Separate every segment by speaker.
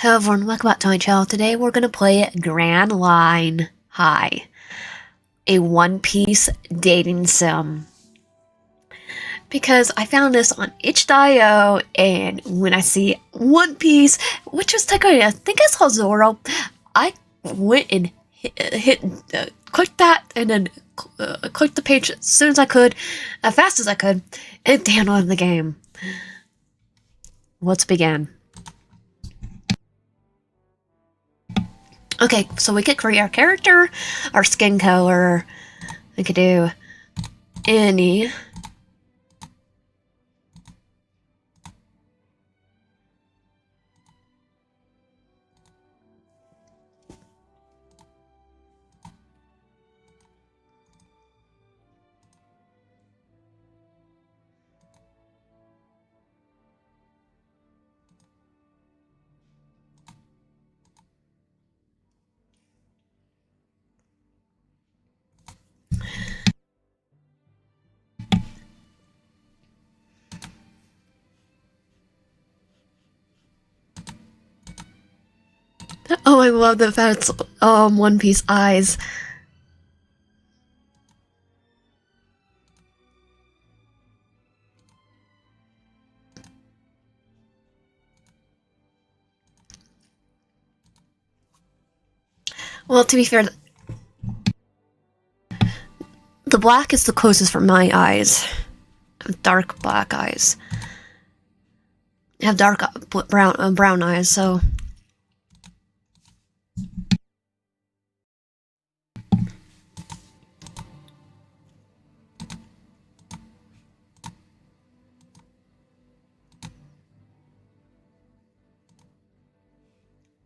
Speaker 1: Hello everyone, welcome back to my channel. Today we're going to play Grandline High, a One Piece dating sim. Because I found this on itch.io, and when I see One Piece, which was technically, I think I saw Zoro, I went and clicked that, and then clicked the page as soon as I could, as fast as I could, and downloaded the game. Let's begin. Okay, so we could create our character, our skin color. We could do any. Oh, I love that that's One Piece eyes. Well, to be fair, the black is the closest for my eyes. Dark black eyes. I have dark brown eyes, so.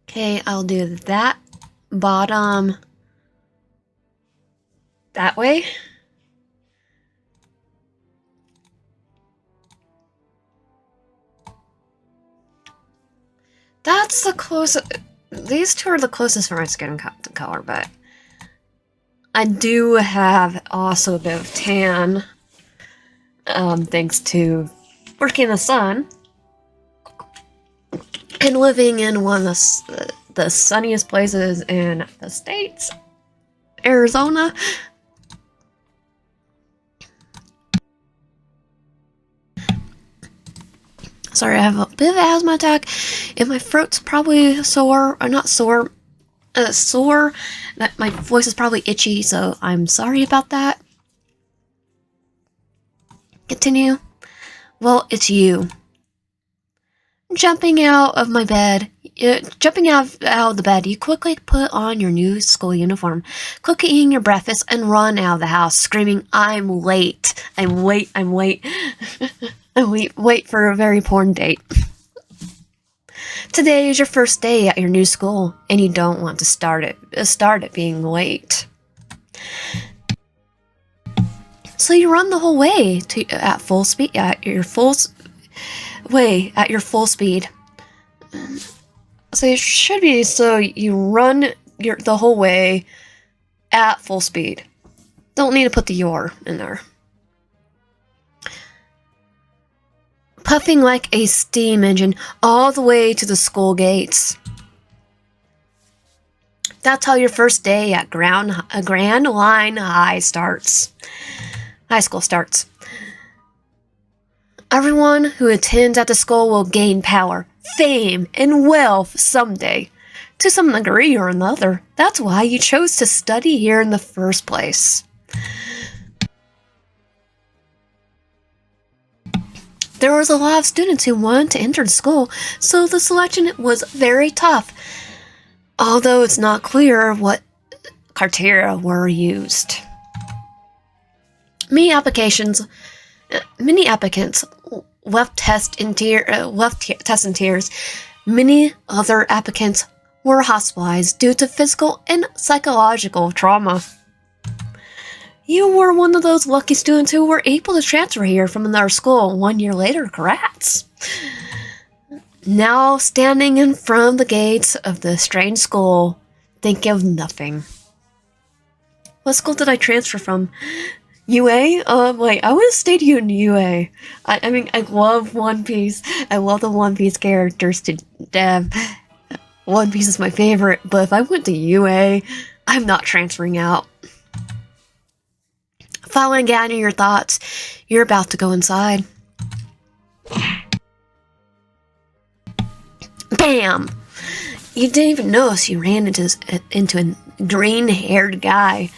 Speaker 1: Okay, I'll do that bottom that way. That's the closest. These two are the closest for my skin color, but I do have also a bit of tan, thanks to working in the sun and living in one of the sunniest places in the States, Arizona. Sorry, I have a bit of an asthma attack, and my throat's probably sore, or not sore, sore. That my voice is probably itchy, so I'm sorry about that. Continue. Well, it's you. Jumping out of my bed, jumping out of the bed, you quickly put on your new school uniform, quickly eating your breakfast, and run out of the house, screaming, "I'm late! I'm late! I'm late! I'm wait for a very important date." Today is your first day at your new school, and you don't want to start it being late. So you run the whole way at full speed, at your full speed. So it should be so you run the whole way at full speed. Don't need to put the "your" in there. Puffing like a steam engine all the way to the school gates. That's how your first day at Grandline High school starts. Everyone who attends at the school will gain power, fame, and wealth someday, to some degree or another. That's why you chose to study here in the first place. There was a lot of students who wanted to enter the school, so the selection was very tough, although it's not clear what criteria were used. Many applicants left test in tears. Many other applicants were hospitalized due to physical and psychological trauma. You were one of those lucky students who were able to transfer here from another school 1 year later. Congrats! Now, standing in front of the gates of the strange school, think of nothing. What school did I transfer from? UA? Wait, I would have stayed in UA. I mean, I love One Piece. I love the One Piece characters to dev. One Piece is my favorite, but if I went to UA, I'm not transferring out. Following gather your thoughts, you're about to go inside. Bam! You didn't even notice you ran into a green-haired guy.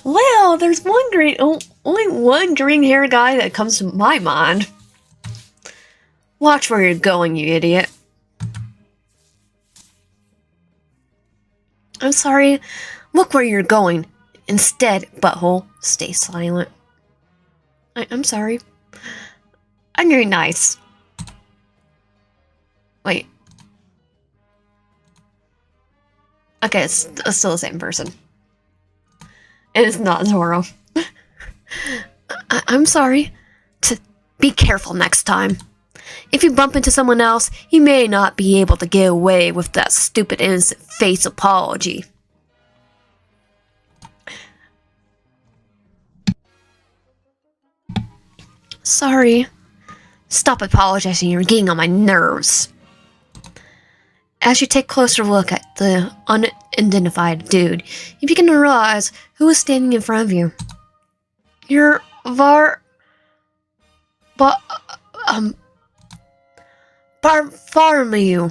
Speaker 1: Well, there's only one green-haired guy that comes to my mind. Watch where you're going, you idiot. I'm sorry. Look where you're going. Instead, butthole, stay silent. I'm sorry. I'm very nice. Wait. Okay, it's still the same person. And it's not Zoro. I'm sorry. Be careful next time. If you bump into someone else, you may not be able to get away with that stupid innocent face apology. Sorry. Stop apologizing, you're getting on my nerves. As you take a closer look at the unidentified dude, you begin to realize who is standing in front of you. You're Bartholomew.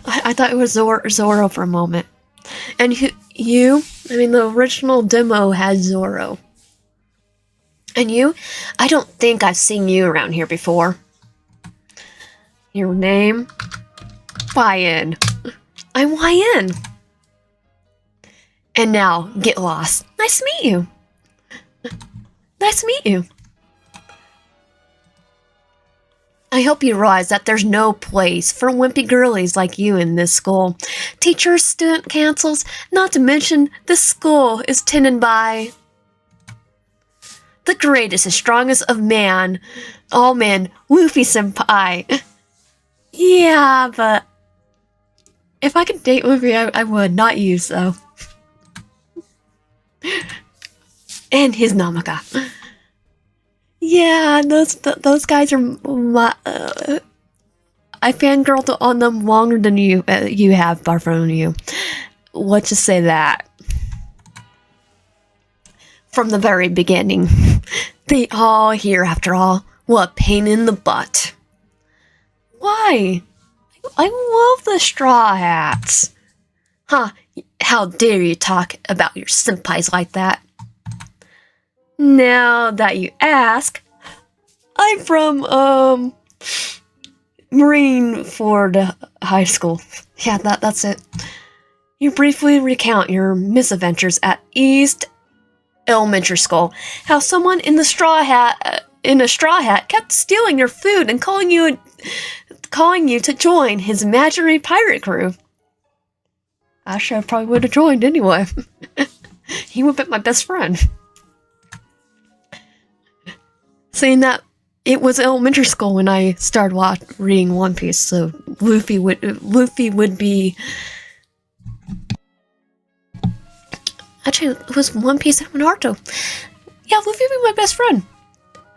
Speaker 1: I thought it was Zoro for a moment. And the original demo had Zoro. And you? I don't think I've seen you around here before. Your name? YN. I'm YN. And now, get lost. Nice to meet you. Nice to meet you. I hope you realize that there's no place for wimpy girlies like you in this school. Teachers, student councils, not to mention this school is tended by the greatest and strongest of all men, Luffy-senpai. Yeah, but if I could date Luffy, I would, not you, so. And his Namaka. Yeah, those guys are I fangirled on them longer than you have, Bartholomew. Let's just say that. From the very beginning. They all here, after all. What a pain in the butt. Why? I love the Straw Hats. Huh, how dare you talk about your senpais like that? Now that you ask, I'm from, Marineford High School. Yeah, that's it. You briefly recount your misadventures at East Elementary School. How someone in a straw hat kept stealing your food and calling you to join his imaginary pirate crew. Actually, I probably would have joined anyway. He would have been my best friend. Saying that it was elementary school when I started reading One Piece, so Luffy would be. Actually, it was One Piece and Naruto. Yeah, Luffy would be my best friend.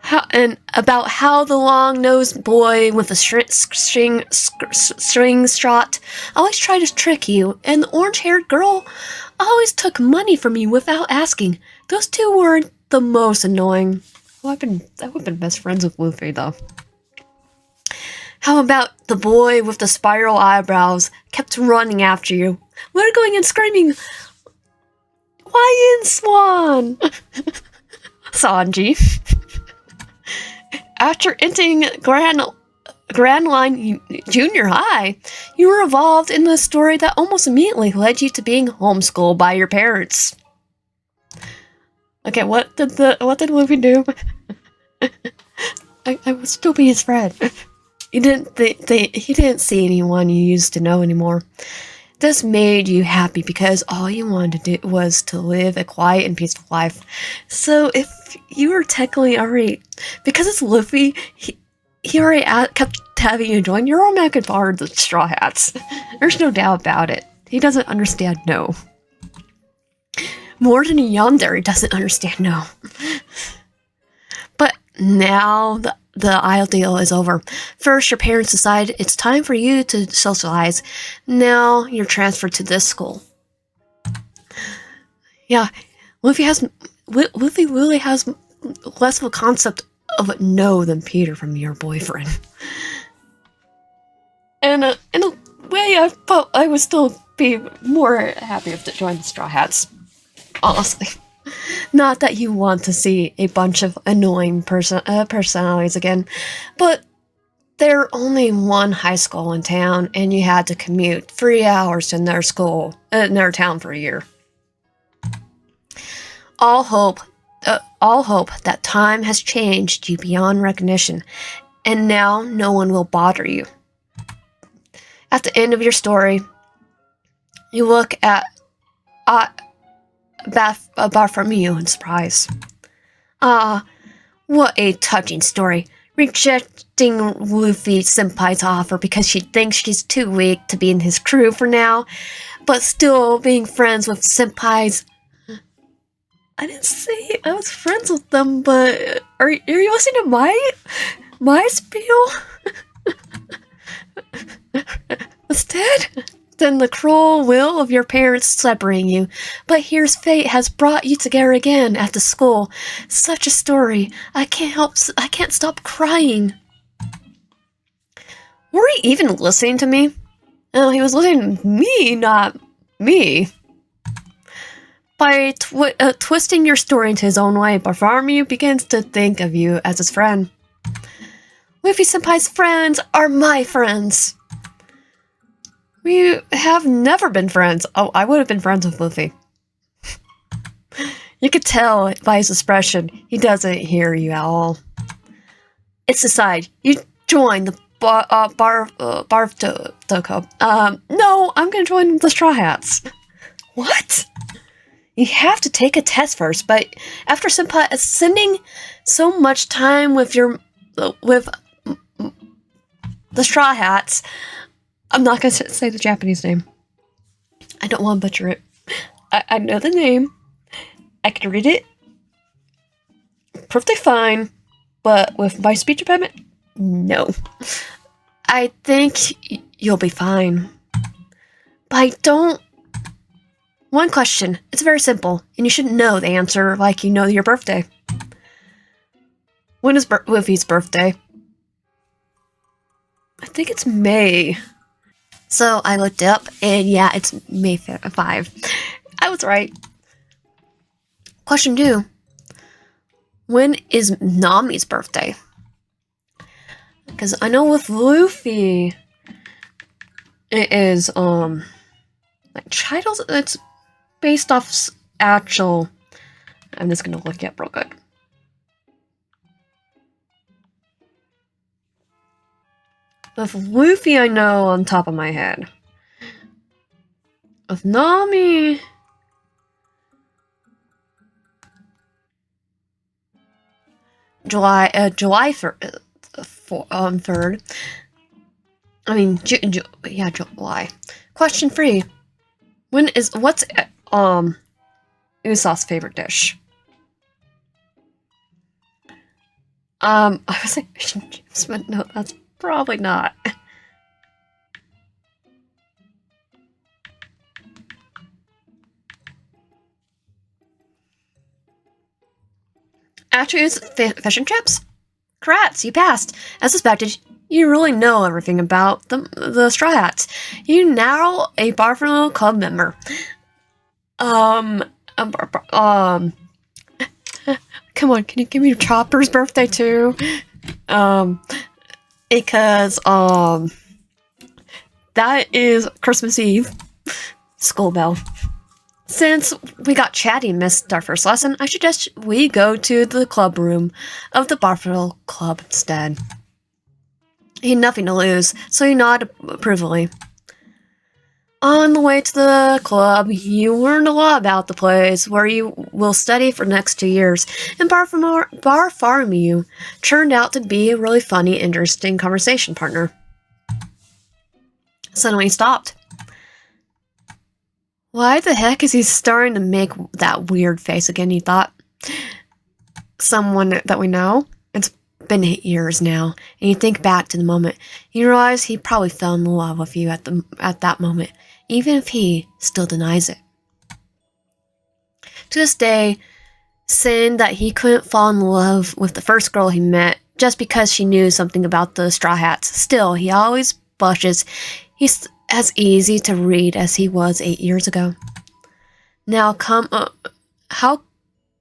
Speaker 1: How the long-nosed boy with a string shot always tried to trick you, and the orange-haired girl always took money from you without asking. Those two were the most annoying. I would have been best friends with Luffy, though. How about the boy with the spiral eyebrows kept running after you? We're going and screaming, "Lion Swan!" Sanji. After entering Grandline Junior High, you were involved in a story that almost immediately led you to being homeschooled by your parents. Okay, what did Luffy do? I would still be his friend. He didn't see anyone you used to know anymore. This made you happy because all you wanted to do was to live a quiet and peaceful life. So if you were technically already, because it's Luffy, he already kept having you join. You're automatically part of the Straw Hats. There's no doubt about it. He doesn't understand no. More than a yandere doesn't understand no. But now the ideal is over. First, your parents decide it's time for you to socialize. Now, you're transferred to this school. Yeah, Luffy really has less of a concept of a no than Peter from your boyfriend. And in a way, I thought I would still be more happy if to join the Straw Hats. Honestly. Not that you want to see a bunch of annoying personalities again, but they're only one high school in town, and you had to commute 3 hours to their school, their town for a year. All hope that time has changed you beyond recognition, and now no one will bother you. At the end of your story, you look at Bartholomew in surprise. Ah, what a touching story. Rejecting Luffy Senpai's offer because she thinks she's too weak to be in his crew for now, but still being friends with Senpai's... I didn't say I was friends with them, but are you listening to my spiel? Instead, then the cruel will of your parents separating you. But here's fate has brought you together again at the school. Such a story. I can't stop crying. Were he even listening to me? Oh, he was listening to me, not me. By twisting your story into his own way, Bartholomew begins to think of you as his friend. Luffy-senpai's friends are my friends. We have never been friends. Oh, I would have been friends with Luffy. You could tell by his expression, he doesn't hear you at all. It's decided. You join the Bartoko. No, I'm gonna join the Straw Hats. What? You have to take a test first, but after spending so much time with the Straw Hats, I'm not going to say the Japanese name. I don't want to butcher it. I know the name. I can read it. Perfectly fine. But with my speech impediment, no. I think you'll be fine. But I don't... One question. It's very simple, and you should know the answer like you know your birthday. When is Luffy's birthday? I think it's May. So I looked it up, and yeah, it's May 5. I was right. Question 2. When is Nami's birthday? Because I know with Luffy, it is, like, titles, it's based off actual... I'm just gonna look it up real quick. With Luffy, I know on top of my head. With Nami... July 3rd. I mean, yeah, July. Question 3. What's Usopp's favorite dish? I was like, but no, that's probably not. After his fish and chips? Congrats, you passed. As suspected, you really know everything about the Straw Hats. You now a Barfalo Club member. Come on, can you give me Chopper's birthday too? Because, that is Christmas Eve. School bell. Since we got chatty and missed our first lesson, I suggest we go to the club room of the Barfalo Club instead. He had nothing to lose, so he nodded approvingly. On the way to the club, you learned a lot about the place, where you will study for the next 2 years, and Bartholomew turned out to be a really funny, interesting conversation partner. Suddenly he stopped. Why the heck is he starting to make that weird face again, he thought. Someone that we know? It's been 8 years now, and you think back to the moment, you realize he probably fell in love with you at that moment, even if he still denies it. To this day, saying that he couldn't fall in love with the first girl he met just because she knew something about the Straw Hats, still, he always blushes. He's as easy to read as he was 8 years ago. Now, how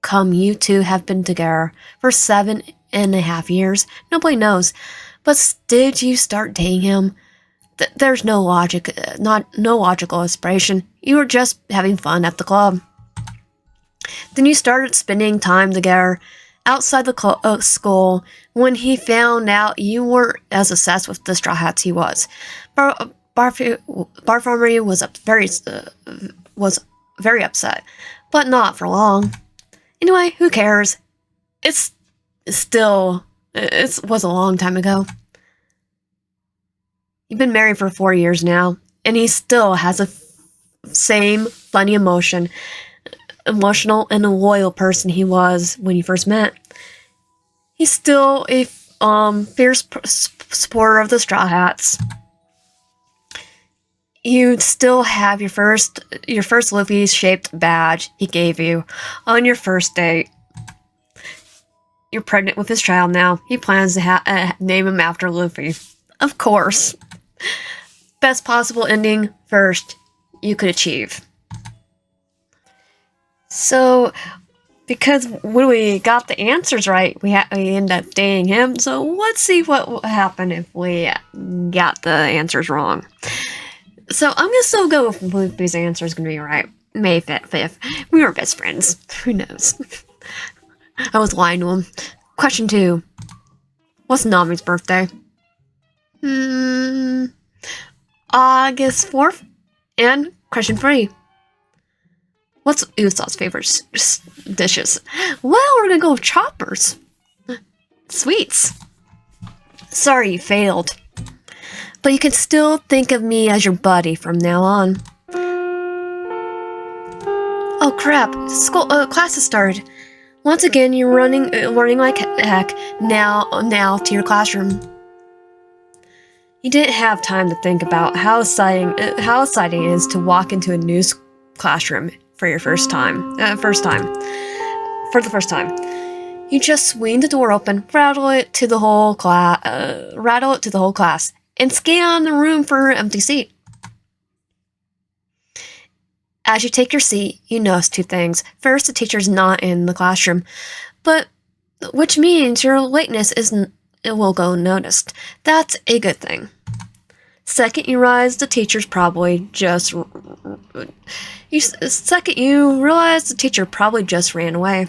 Speaker 1: come you two have been together for 7.5 years? Nobody knows. But did you start dating him? There's no logic, no logical explanation. You were just having fun at the club. Then you started spending time together outside the school when he found out you weren't as obsessed with the Straw Hats he was. Bartholomew was very upset, but not for long. Anyway, who cares? It was a long time ago. You've been married for 4 years now, and he still has the same funny emotional and a loyal person he was when you first met. He's still a fierce supporter of the Straw Hats. You still have your first Luffy-shaped badge he gave you on your first date. You're pregnant with his child now. He plans to name him after Luffy. Of course. Best possible ending first you could achieve. So, because when we got the answers right, we ended up dating him. So let's see what will happen if we got the answers wrong. So I'm gonna still go with Luffy's answer is gonna be right. May 5th. We were best friends. Who knows? I was lying to him. Question 2. What's Nami's birthday? August 4th. And question 3. What's Usopp's favorite dishes? Well, we're gonna go with choppers. Sweets. Sorry you failed. But you can still think of me as your buddy from now on. Oh crap, class has started. Once again, you're running like heck now to your classroom. You didn't have time to think about how exciting it is to walk into a new classroom for your first time. For the first time. You just swing the door open, rattle it to the whole class, and scan the room for an empty seat. As you take your seat, you notice 2 things. First, the teacher's not in the classroom, which means your lateness will go unnoticed. That's a good thing. Second, you realize the teacher probably just ran away.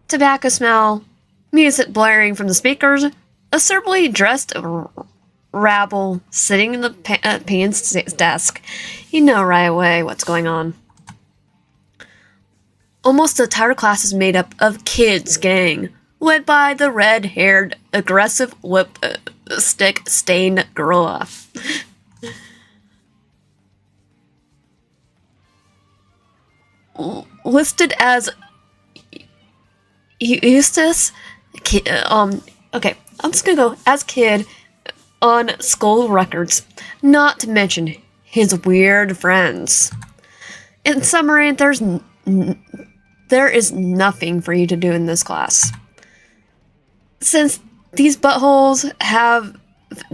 Speaker 1: Tobacco smell, music blaring from the speakers, a suitably dressed rabble sitting in the Pain's desk. You know right away what's going on. Almost the entire class is made up of kids' gang, led by the red-haired, aggressive lipstick-stained gorilla. Listed as Eustace, okay, I'm just gonna go as kid on school records, not to mention his weird friends. In summary, there is nothing for you to do in this class. Since these buttholes have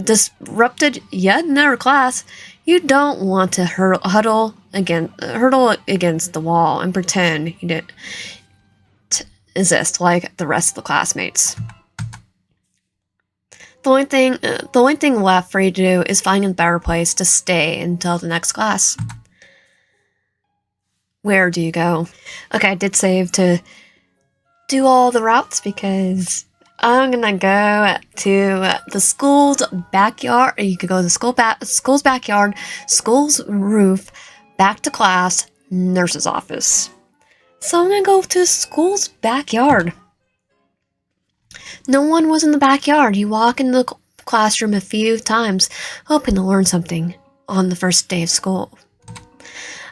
Speaker 1: disrupted yet another class, you don't want to hurtle against the wall and pretend you didn't exist like the rest of the classmates. The only thing left for you to do is find a better place to stay until the next class. Where do you go? Okay, I did save to do all the routes because I'm gonna go to the school's backyard. You could go to the school's backyard, school's roof, back to class, nurse's office. So I'm gonna go to school's backyard. No one was in the backyard. You walk into the classroom a few times, hoping to learn something on the first day of school.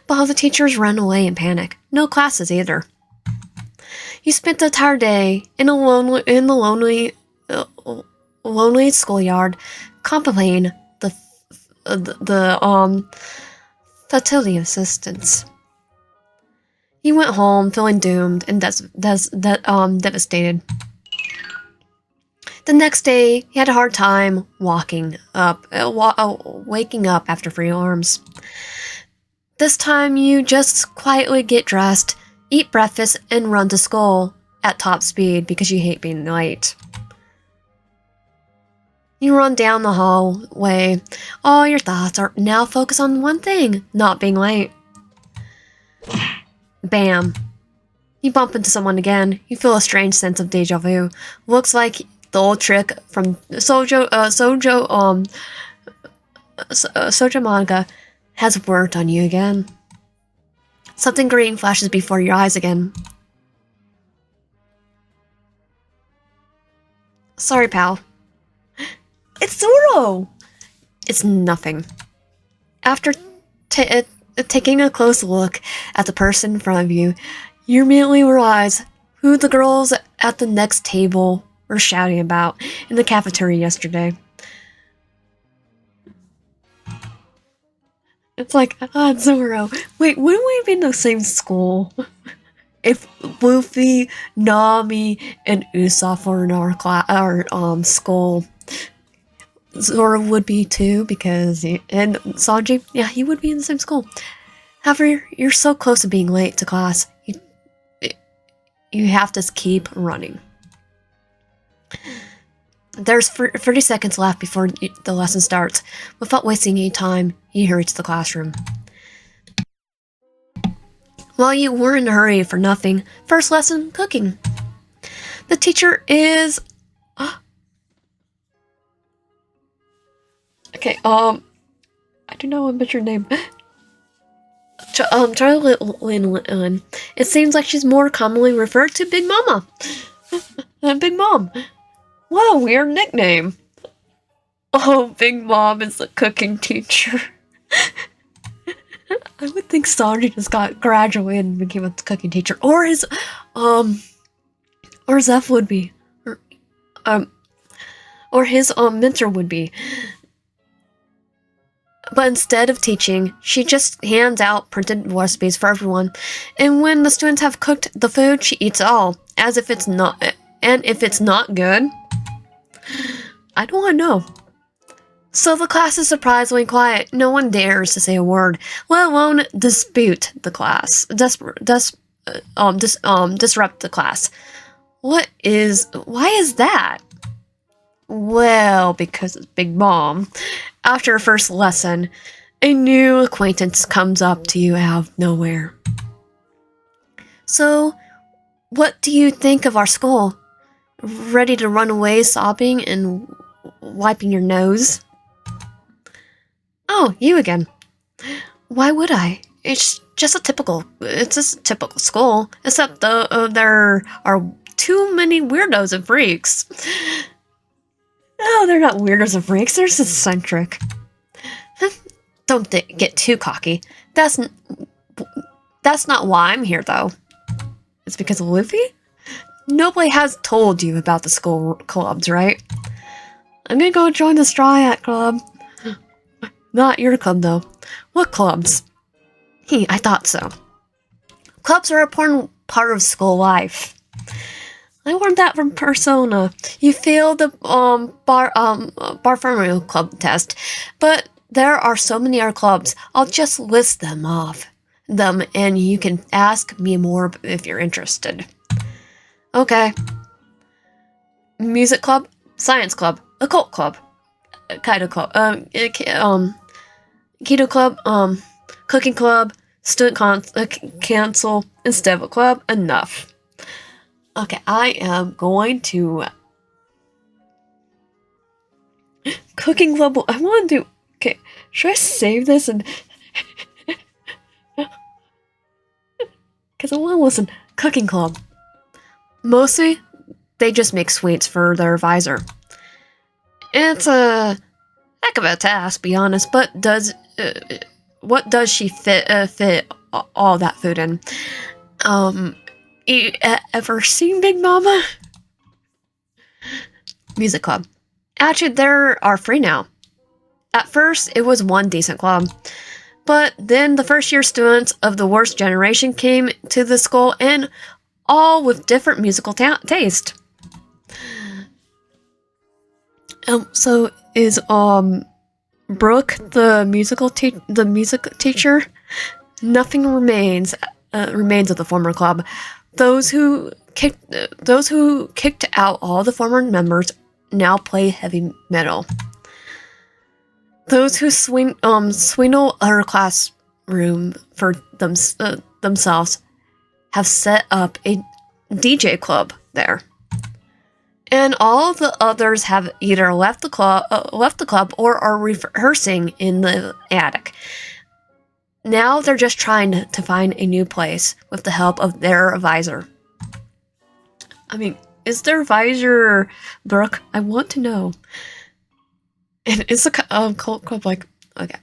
Speaker 1: But all the teachers run away in panic. No classes either. You spent the entire day in the lonely lonely schoolyard, contemplating the fertility assistance. He went home feeling doomed and devastated. The next day, he had a hard time waking up after 3 alarms. This time, you just quietly get dressed, eat breakfast, and run to school at top speed because you hate being late. You run down the hallway. All your thoughts are now focused on one thing, not being late. Bam. You bump into someone again. You feel a strange sense of deja vu. Looks like the old trick from Sojo manga has worked on you again. Something green flashes before your eyes again. Sorry, pal. It's Zoro! It's nothing. After taking a close look at the person in front of you, you immediately realize who the girls at the next table were shouting about in the cafeteria yesterday. It's like, Zoro, wait, wouldn't we be in the same school? If Luffy, Nami, and Usopp were in our school, Zoro would be too, because and Sanji, yeah, he would be in the same school. However, you're so close to being late to class, you have to keep running. There's 30 seconds left before the lesson starts. Without wasting any time, you hurry to the classroom. While you were in a hurry for nothing, first lesson, cooking. The teacher is... Okay, I do not want to your name. Charlie Lin. It seems like she's more commonly referred to Big Mama. Big Mom. What a weird nickname. Oh, Big Mom is the cooking teacher. I would think Sanji just got graduated and became a cooking teacher. Or his Zeph would be. Or his mentor would be. But instead of teaching, she just hands out printed recipes for everyone. And when the students have cooked the food, she eats it all. As if it's not... And if it's not good... I don't want to know. So the class is surprisingly quiet. No one dares to say a word, let alone dispute the class. Disrupt the class. Why is that? Well, because it's Big Mom. After her first lesson, a new acquaintance comes up to you out of nowhere. So, what do you think of our school? Ready to run away sobbing and wiping your nose? Oh, you again. Why would I? It's just a typical school, except there are too many weirdos and freaks. No, they're not weirdos and freaks, they're just eccentric. Don't get too cocky. That's not why I'm here, though. It's because of Luffy? Nobody has told you about the school clubs, right? I'm gonna go join the Straw Hat Club. Not your club, though. What clubs? I thought so. Clubs are an important part of school life. I learned that from Persona. You failed the Bartholomew Club test, but there are so many other clubs. I'll just list them off, and you can ask me more if you're interested. Okay. Music club, science club, occult club, Kaido club, keto club, cooking club, student council, and Stable club. Enough. Okay, I am going to cooking club. I want to do. Okay, should I save this and? Because I want to listen. Cooking club. Mostly, they just make sweets for their advisor. It's a heck of a task, be honest. But what does she fit all that food in? You ever seen Big Mama? Music club. Actually, there are free now. At first, it was one decent club. But then the first year students of the worst generation came to the school, and all with different musical taste. So is Brooke the music teacher? Nothing remains of the former club. Those who kicked out all the former members now play heavy metal. Those who swindle our classroom for themselves have set up a DJ club there, and all the others have either left the club or are rehearsing in the attic. Now they're just trying to find a new place with the help of their advisor. I mean, is their advisor Brooke? I want to know. And it's a cult club, like, okay.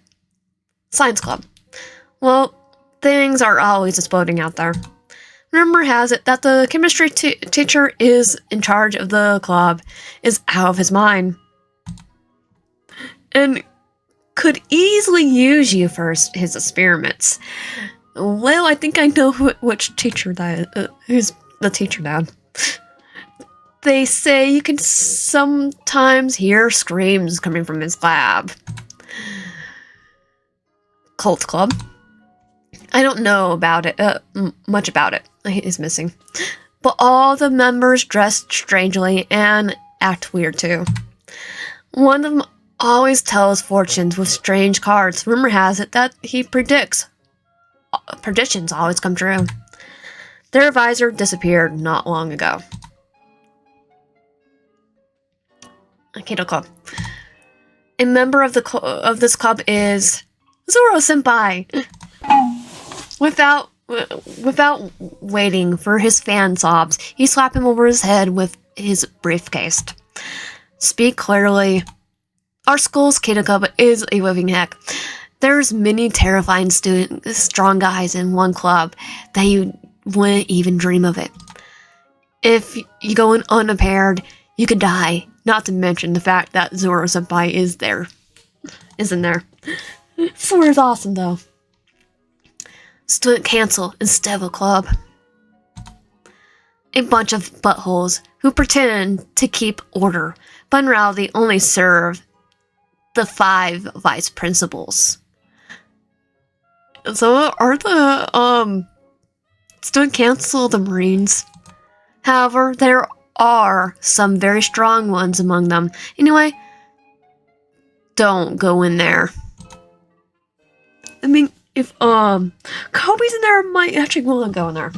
Speaker 1: Science club. Well, things are always exploding out there. Rumor has it that the chemistry teacher is in charge of the club is out of his mind. And could easily use you for his experiments. Well, I think I know which teacher that who's the teacher now. They say you can sometimes hear screams coming from his lab. Cult club. I don't know about it, much about it. He's missing. But all the members dress strangely and act weird too. One of them always tells fortunes with strange cards. Rumor has it that he predictions always come true. Their advisor disappeared not long ago. Keto Club. A member of this club is Zoro Senpai. Without waiting for his fan sobs, he slapped him over his head with his briefcase. Speak clearly. Our school's Keto Club is a living heck. There's many terrifying strong guys in one club that you wouldn't even dream of it. If you go in unprepared, you could die. Not to mention the fact that Zoro Senpai isn't there. Zoro's awesome though. Student cancel instead of a club. A bunch of buttholes who pretend to keep order, but in reality only serve the 5 vice principals. So are the student council the Marines? However, there are some very strong ones among them. Anyway, don't go in there. I mean, if Kobe's in there, I might actually want to go in there.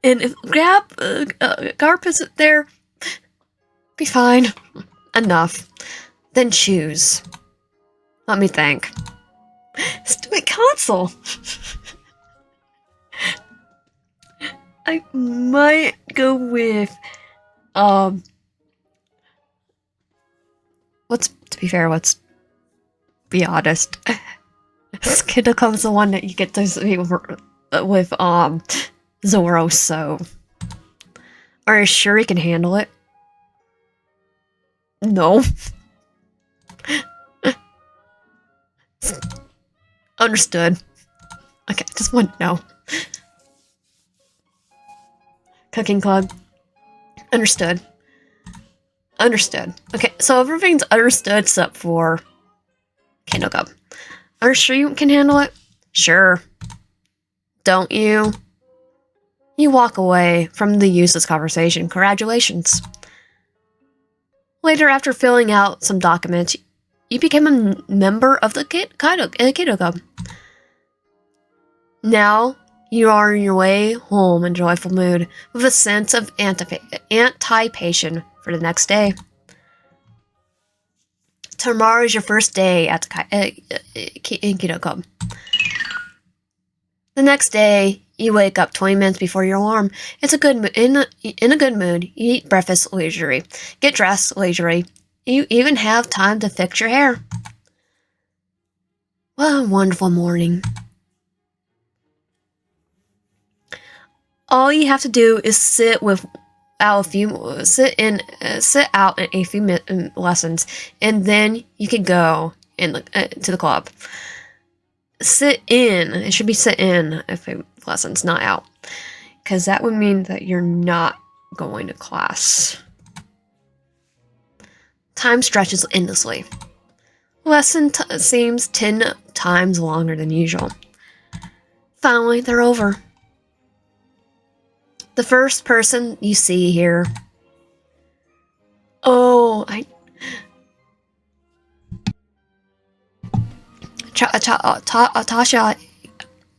Speaker 1: And if Garp is there, be fine. Enough. Then choose. Let me think. Student council. I might go with let's be honest. Skittle comes the one that you get to see with Zoro, so are you sure he can handle it? No. Understood. Okay, just want to know. Cooking club. Understood. Understood. Okay, so everything's understood except for Candle Cup. Are you sure you can handle it? Sure. Don't you? You walk away from the useless conversation. Congratulations. Later, after filling out some documents, you became a member of the Keto Club. Now, you are on your way home in a joyful mood, with a sense of anticipation for the next day. Tomorrow is your first day at the Keto Club. The next day, you wake up 20 minutes before your alarm. It's in a good mood. You eat breakfast leisurely, get dressed leisurely. You even have time to fix your hair. What a wonderful morning. All you have to do is sit out a few lessons, and then you can go to the club. Sit in. It should be sit in a few lessons, not out, because that would mean that you're not going to class. Time stretches endlessly. Lesson seems 10 times longer than usual. Finally, they're over. The first person you see here. Tasha,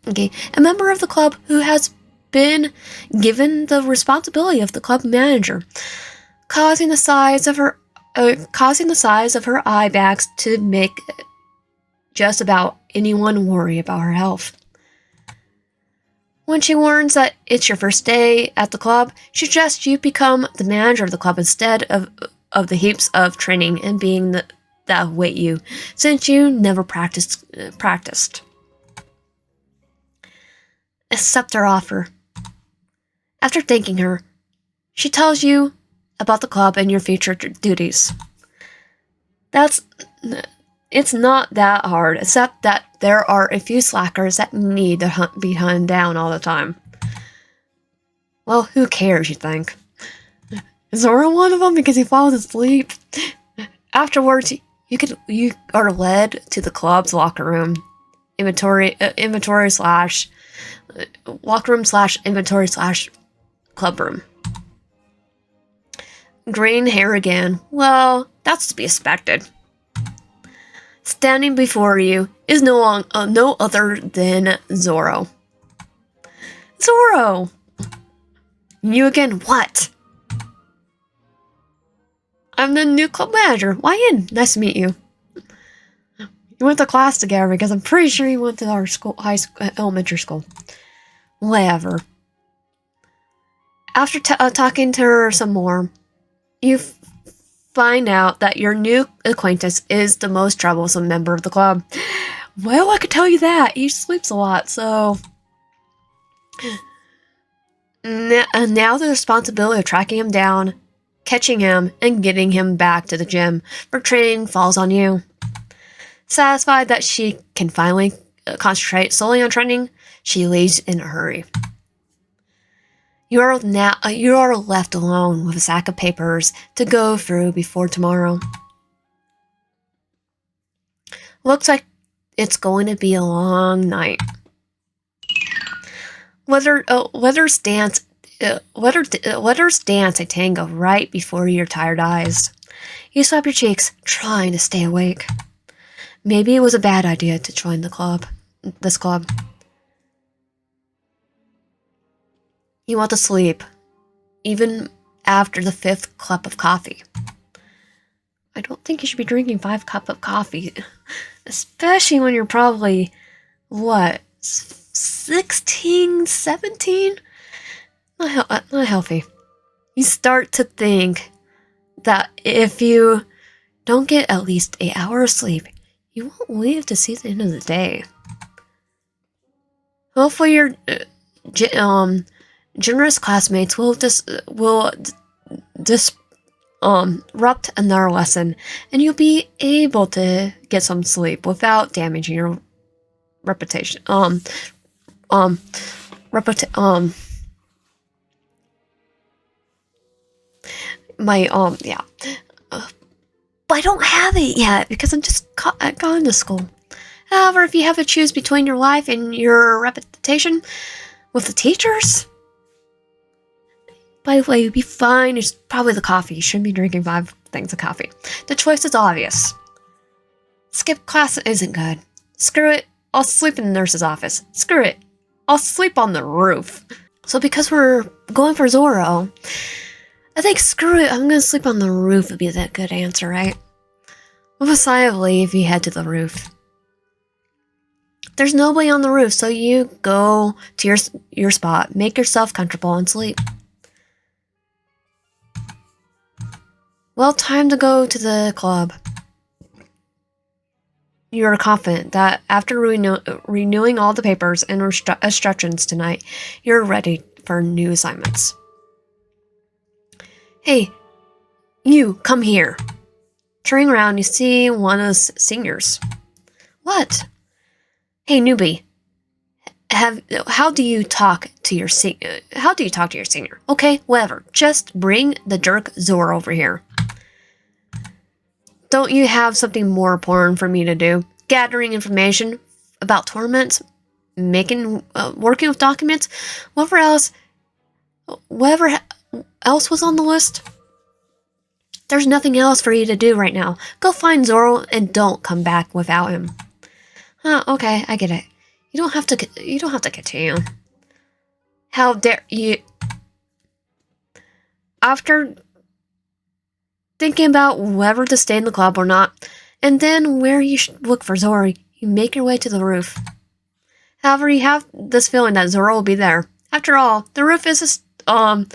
Speaker 1: okay, a member of the club who has been given the responsibility of the club manager, causing the size of her eye bags to make just about anyone worry about her health. When she warns that it's your first day at the club, she suggests you become the manager of the club instead of the heaps of training and being that await you, since you never practiced. Accept her offer. After thanking her, she tells you about the club and your future duties. It's not that hard, except that there are a few slackers that need to be hunted down all the time. Well, who cares, you think? Is Zora one of them because he falls asleep? Afterwards, you are led to the club's locker room, inventory slash locker room slash inventory slash club room. Green hair again. Well, that's to be expected. Standing before you is no other than Zoro. Zoro! You again, what? I'm the new club manager. Why in? Nice to meet you. You went to class together because I'm pretty sure you went to our elementary school. Whatever. After talking to her some more, you find out that your new acquaintance is the most troublesome member of the club. Well, I could tell you that. He sleeps a lot, so... Now the responsibility of tracking him down, catching him, and getting him back to the gym for training falls on you. Satisfied that she can finally concentrate solely on training, she leaves in a hurry. You are left alone with a sack of papers to go through before tomorrow. Looks like it's going to be a long night. Letters dance a tango right before your tired eyes. You slap your cheeks, trying to stay awake. Maybe it was a bad idea to join this club. You want to sleep, even after the 5th cup of coffee. I don't think you should be drinking 5 cups of coffee, especially when you're probably, 16, 17? Not healthy. You start to think that if you don't get at least 8 hours of sleep, you won't live to see the end of the day. Hopefully your generous classmates will disrupt another lesson, and you'll be able to get some sleep without damaging your reputation. But I don't have it yet because I'm just gone to school. However, if you have to choose between your life and your reputation with the teachers, by the way, you'd be fine. It's probably the coffee. You shouldn't be drinking 5 things of coffee. The choice is obvious. Skip class isn't good. Screw it. I'll sleep in the nurse's office. Screw it. I'll sleep on the roof. So because we're going for Zoro, I think screw it. I'm gonna sleep on the roof would be that good answer, right? With a sigh of relief, you head to the roof. There's nobody on the roof, so you go to your spot, make yourself comfortable, and sleep. Well, time to go to the club. You are confident that after renewing all the papers and instructions tonight, you're ready for new assignments. Hey, you, come here. Turning around, you see one of the seniors. What? Hey, newbie. How do you talk to your senior? Okay, whatever. Just bring the jerk Zoro over here. Don't you have something more important for me to do? Gathering information about tournaments, working with documents, whatever else was on the list. There's nothing else for you to do right now. Go find Zoro and don't come back without him. Okay, I get it. You don't have to continue. How dare you? After thinking about whether to stay in the club or not, and then where you should look for Zoro, you make your way to the roof. However, you have this feeling that Zoro will be there. After all, the roof is a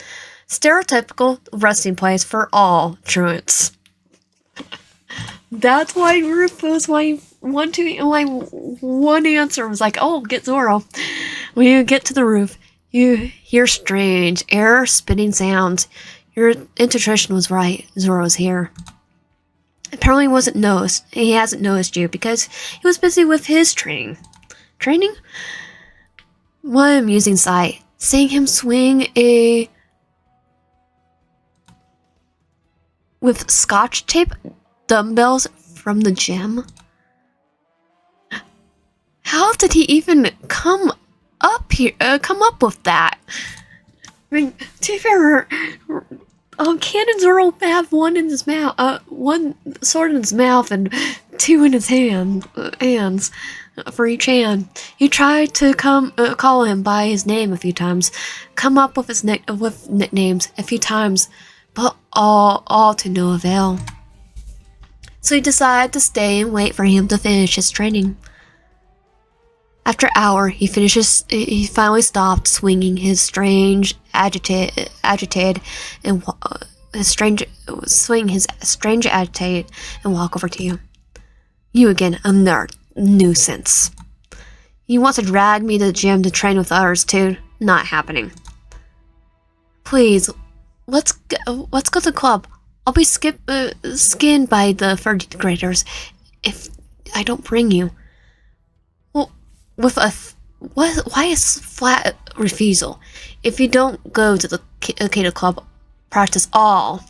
Speaker 1: stereotypical resting place for all truants. That's why roof was my one answer was like, oh, get Zoro. When you get to the roof, you hear strange air spitting sounds. Your intuition was right. Zoro's here. Apparently he hasn't noticed you because he was busy with his training. Training? What an amusing sight. Seeing him swing with scotch tape dumbbells from the gym. How did he even come up with that? I mean, to be fair, can Zoro have one in his mouth, one sword in his mouth and two in his hands for each hand? He tried to call him by his name a few times, come up with with nicknames a few times, but all to no avail. So he decided to stay and wait for him to finish his training. After an hour, he finally stopped swinging his strange, agitated, and walk over to you. You again, a nerd, nuisance. You want to drag me to the gym to train with others too? Not happening. Please, let's go to the club. I'll be skinned by the third graders if I don't bring you. Why is flat refusal? If you don't go to the Kato Club practice all.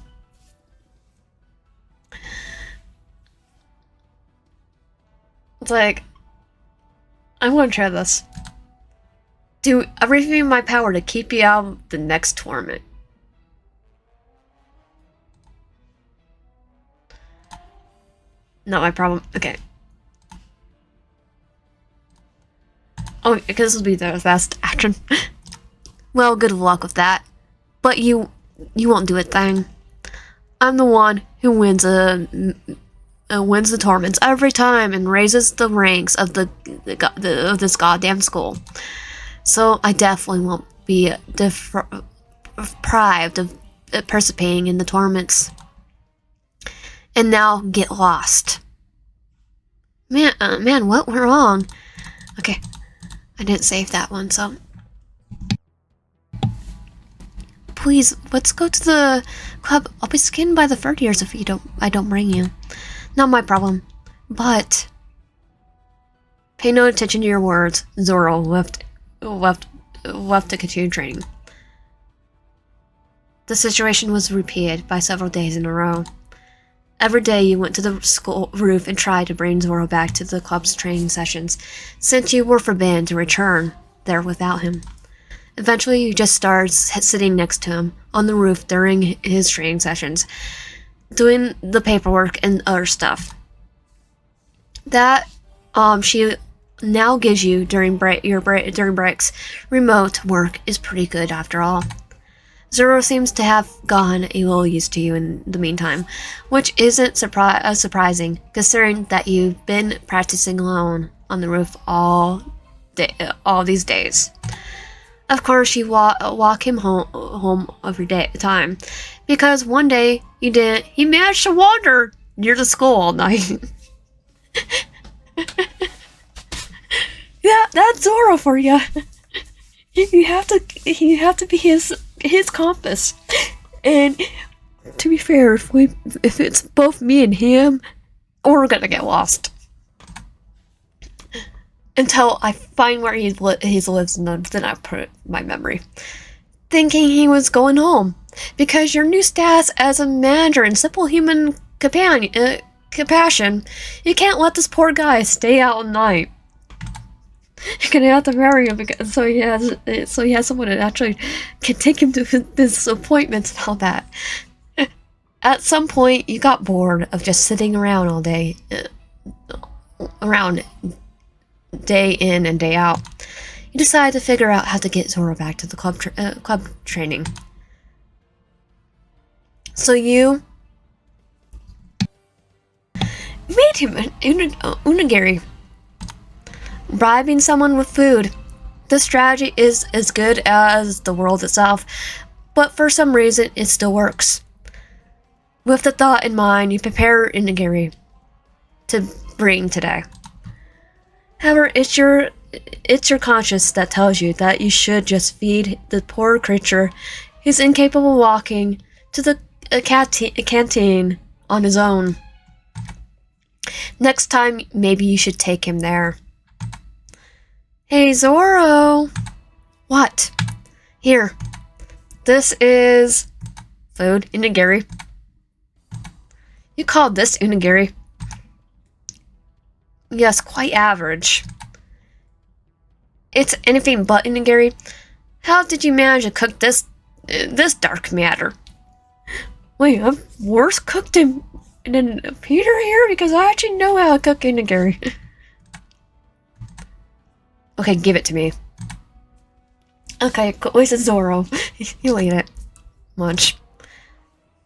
Speaker 1: It's like, I want to try this. Do everything in my power to keep you out of the next tournament. Not my problem. Okay. Oh, because this will be the best action. Well, good luck with that. But you won't do a thing. I'm the one who wins the tournaments every time and raises the ranks of this goddamn school. So I definitely won't be deprived of participating in the tournaments. And now get lost. Man, what went wrong? Okay. I didn't save that one, so. Please, let's go to the club. I'll be skinned by the third years if I don't bring you. Not my problem. But pay no attention to your words. Zoro left to continue training. The situation was repeated by several days in a row. Every day you went to the school roof and tried to bring Zoro back to the club's training sessions, since you were forbidden to return there without him. Eventually, you just started sitting next to him on the roof during his training sessions, doing the paperwork and other stuff. That she now gives you during breaks. Remote work is pretty good after all. Zoro seems to have gotten a little used to you in the meantime, which isn't surprising, considering that you've been practicing alone on the roof all these days. Of course, you walk him home every time, because one day he managed to wander near the school all night. Yeah, that's Zoro for you. You have to be his compass. And to be fair, if it's both me and him, we're gonna get lost. Until I find where he lives, and then I put my memory. Thinking he was going home. Because your new status as a manager and simple human compassion, you can't let this poor guy stay out all night. You're gonna have to marry him so he has someone that actually can take him to his appointments and all that. At some point, you got bored of just sitting around all day, around day in and day out. You decided to figure out how to get Zoro back to the club training. So you made him an unigiri. Bribing someone with food. The strategy is as good as the world itself, but for some reason it still works. With the thought in mind, you prepare unigiri to bring today. However, it's your conscience that tells you that you should just feed the poor creature who's incapable of walking to the canteen on his own. Next time, maybe you should take him there. Hey, Zoro! What? Here. This is food, unigiri. You called this unigiri? Yes, quite average. It's anything but unigiri. How did you manage to cook this dark matter? Wait, I'm worse cooked than Peter here? Because I actually know how to cook unigiri. Okay, give it to me. Okay, where's Zoro? He'll eat it. Munch.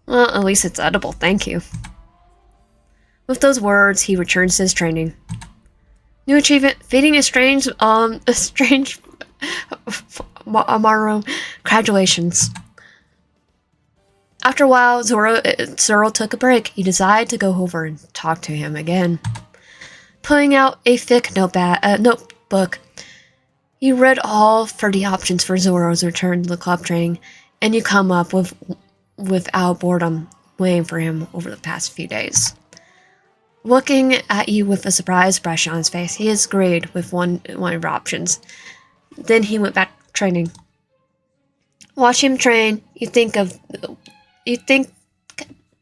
Speaker 1: Well, at least it's edible, thank you. With those words, he returns to his training. New achievement, feeding a strange Amaru. Congratulations. After a while, Zoro took a break. He decided to go over and talk to him again. Pulling out a thick notebook, he read all 30 options for Zoro's return to the club training, and you come up without boredom, waiting for him over the past few days. Looking at you with a surprised expression on his face, he agreed with one of your options. Then he went back to training. Watch him train, you think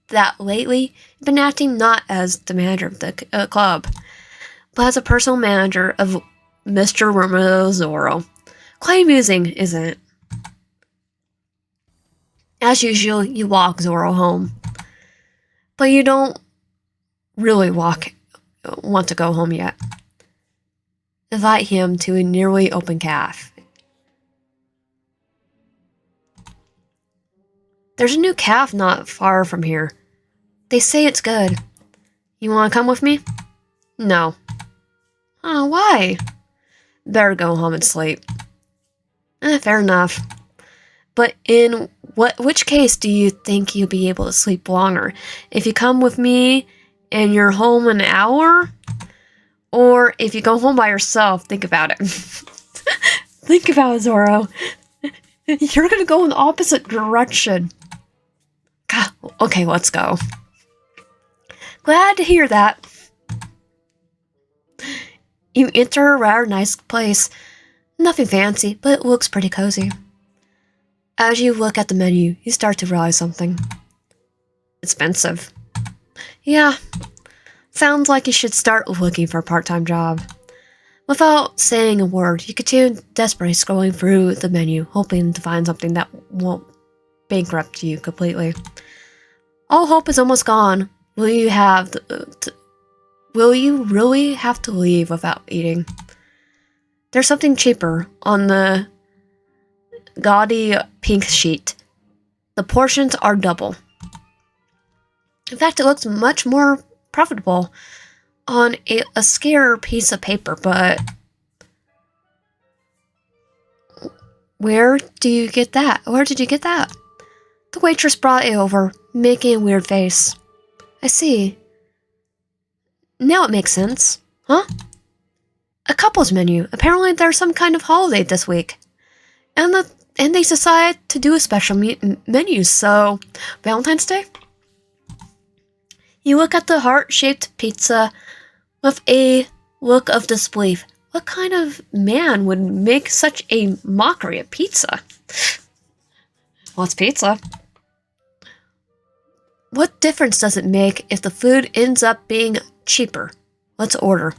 Speaker 1: that lately you've been acting not as the manager of the club, but as a personal manager of Mr. Romeo Zoro. Quite amusing, isn't it? As usual, you walk Zoro home. But you don't really want to go home yet. Invite him to a nearly open cafe. There's a new cafe not far from here. They say it's good. You want to come with me? No. Oh, why? Better go home and sleep. Fair enough. But in which case do you think you'll be able to sleep longer? If you come with me and you're home an hour? Or if you go home by yourself? Think about it. Think about it, Zoro. You're gonna go in the opposite direction. God, okay, let's go. Glad to hear that. You enter a rather nice place. Nothing fancy, but it looks pretty cozy. As you look at the menu, you start to realize something. Expensive. Yeah. Sounds like you should start looking for a part-time job. Without saying a word, you continue desperately scrolling through the menu, hoping to find something that won't bankrupt you completely. All hope is almost gone. Will you really have to leave without eating? There's something cheaper on the gaudy pink sheet. The portions are double. In fact, it looks much more profitable on a scarcer piece of paper, but where did you get that? The waitress brought it over, making a weird face. I see. Now it makes sense. Huh? A couple's menu. Apparently there's some kind of holiday this week. and they decided to do a special menu. So, Valentine's Day. You look at the heart-shaped pizza with a look of disbelief. What kind of man would make such a mockery of pizza? Well, it's pizza. What difference does it make if the food ends up being cheaper? Let's order.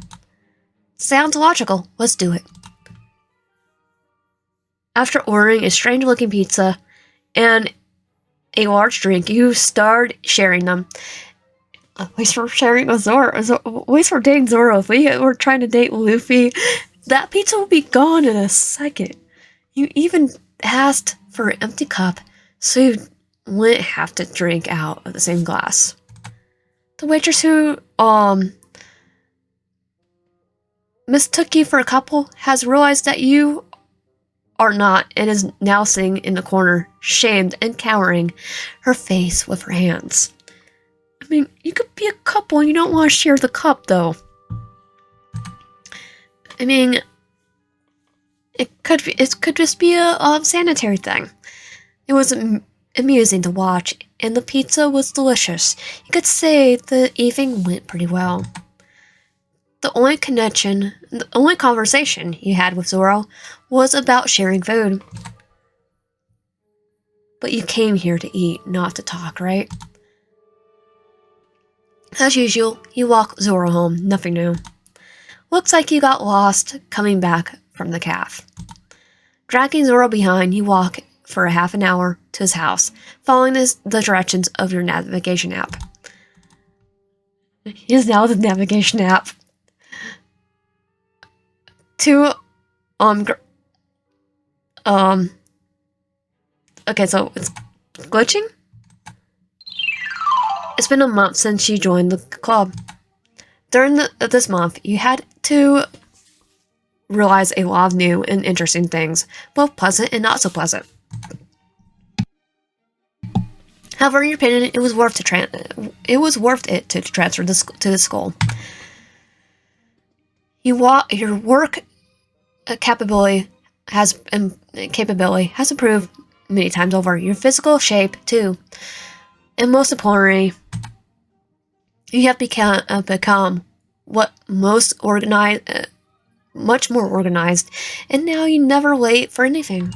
Speaker 1: Sounds logical. Let's do it. After ordering a strange-looking pizza and a large drink, you start sharing them. At least we're sharing with Zoro. At least we're dating Zoro. If we were trying to date Luffy, that pizza would be gone in a second. You even asked for an empty cup, so you wouldn't have to drink out of the same glass. The waitress who mistook you for a couple has realized that you are not and is now sitting in the corner, shamed and cowering her face with her hands. I mean, you could be a couple and you don't want to share the cup, though. I mean, it could just be a sanitary thing. It was amusing to watch, and the pizza was delicious. You could say the evening went pretty well. The only conversation you had with Zoro was about sharing food. But you came here to eat, not to talk, right? As usual, you walk Zoro home, nothing new. Looks like you got lost coming back from the calf. Dragging Zoro behind, you walk for a half an hour to his house, following the directions of your navigation app. He is now the navigation app. Okay, so it's glitching? It's been a month since you joined the club. During this month, you had to realize a lot of new and interesting things, both pleasant and not so pleasant. However, in your opinion, it was worth it to transfer to the school. Your work capability has improved many times over. Your physical shape too, and most importantly, you have become much more organized, and now you never late for anything.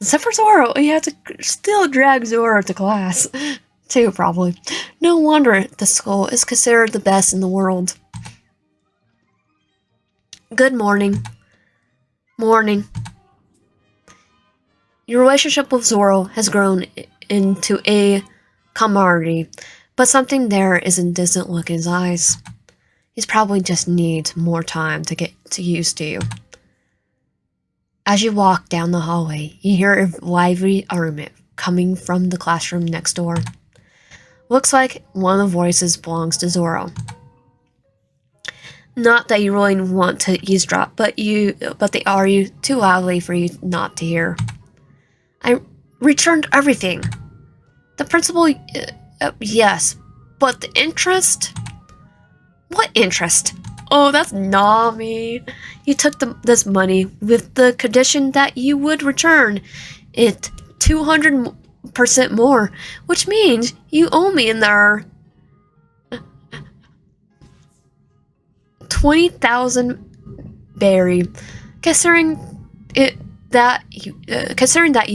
Speaker 1: Except for Zoro, you have to still drag Zoro to class, too, probably. No wonder the school is considered the best in the world. Good morning. Morning. Your relationship with Zoro has grown into a camaraderie, but something there is a distant look in his eyes. He probably just needs more time to get used to you. As you walk down the hallway, you hear a lively argument coming from the classroom next door. Looks like one of the voices belongs to Zoro. Not that you really want to eavesdrop, but they argue too loudly for you not to hear. I returned everything. The principal, yes, but the interest? What interest? Oh, that's Nami. You took this money with the condition that you would return it 200% more, which means you owe me in there 20,000 berry. Considering that you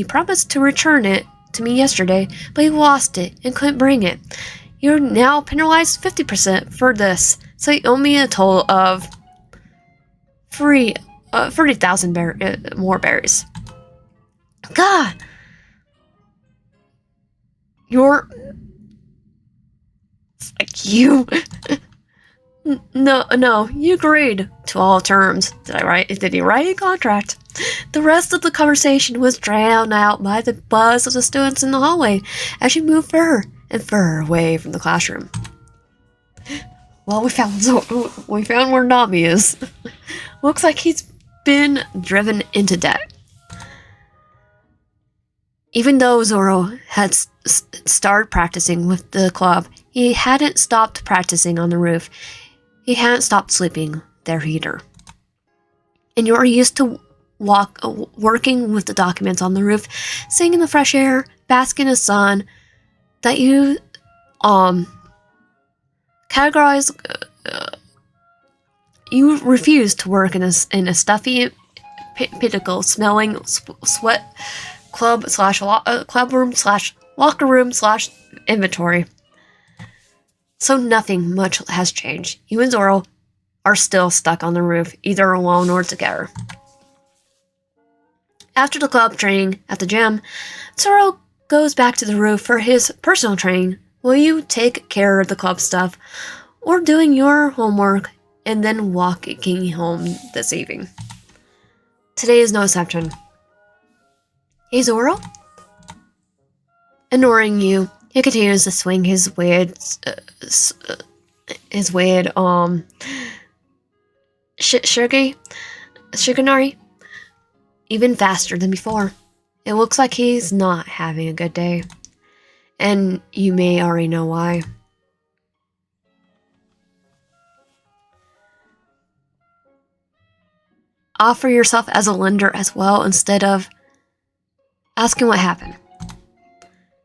Speaker 1: promised to return it to me yesterday, but you lost it and couldn't bring it. You're now penalized 50% for this, so you owe me a total of 30,000 more berries. God! You... No, you agreed to all terms. Did you write a contract? The rest of the conversation was drowned out by the buzz of the students in the hallway as you moved further and further away from the classroom. Well, we found where Nami is. Looks like he's been driven into debt. Even though Zoro had started practicing with the club, he hadn't stopped practicing on the roof. He hadn't stopped sleeping there either. And you're used to working with the documents on the roof, sitting in the fresh air, basking in the sun, that you categorize. You refuse to work in a stuffy, pinnacle smelling sweat club room / locker room / inventory. So nothing much has changed. You and Zoro are still stuck on the roof, either alone or together. After the club training at the gym, Zoro goes back to the roof for his personal training. Will you take care of the club stuff or doing your homework and then walking home this evening? Today is no exception. Hey, Zoro? Ignoring you, he continues to swing his weird shikanari even faster than before. It looks like he's not having a good day, and you may already know why. Offer yourself as a lender as well instead of asking what happened.